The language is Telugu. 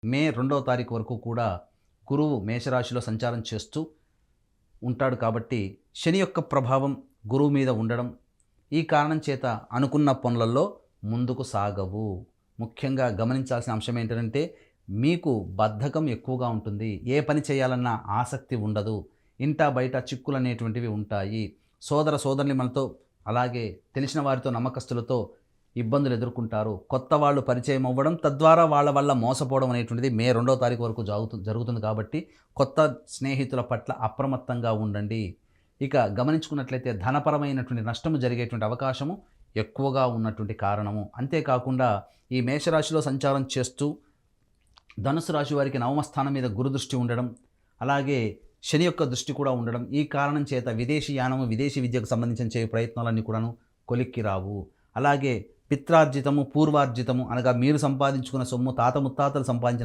మే 2వ తారీఖు వరకు కూడా గురువు మేషరాశిలో సంచారం చేస్తూ ఉంటాడు కాబట్టి శని యొక్క ప్రభావం గురువు మీద ఉండడం, ఈ కారణం చేత అనుకున్న పనులలో ముందుకు సాగవు. ముఖ్యంగా గమనించాల్సిన అంశం ఏంటంటే మీకు బద్ధకం ఎక్కువగా ఉంటుంది. ఏ పని చేయాలన్నా ఆసక్తి ఉండదు. ఇంటా బయట చిక్కులు అనేటువంటివి ఉంటాయి. సోదర సోదరీమణులతో అలాగే తెలిసిన వారితో నమ్మకస్తులతో ఇబ్బందులు ఎదుర్కొంటారు. కొత్త వాళ్ళు పరిచయం అవ్వడం, తద్వారా వాళ్ళ వల్ల మోసపోవడం అనేటువంటిది మే 2వ తారీఖు వరకు జరుగుతుంది కాబట్టి కొత్త స్నేహితుల పట్ల అప్రమత్తంగా ఉండండి. ఇక గమనించుకున్నట్లయితే ధనపరమైనటువంటి నష్టము జరిగేటువంటి అవకాశము ఎక్కువగా ఉన్నటువంటి కారణము. అంతేకాకుండా ఈ మేషరాశిలో సంచారం చేస్తూ ధనుసు రాశి వారికి నవమ స్థానం మీద గురు దృష్టి ఉండడం, అలాగే శని యొక్క దృష్టి కూడా ఉండడం, ఈ కారణం చేత విదేశీ యానము, విదేశీ విద్యకు సంబంధించిన ప్రయత్నాలన్నీ కూడాను కొలిక్కి రావు. అలాగే పిత్రార్జితము, పూర్వార్జితము అనగా మీరు సంపాదించుకున్న సొమ్ము తాత ముత్తాతలు సంపాదించిన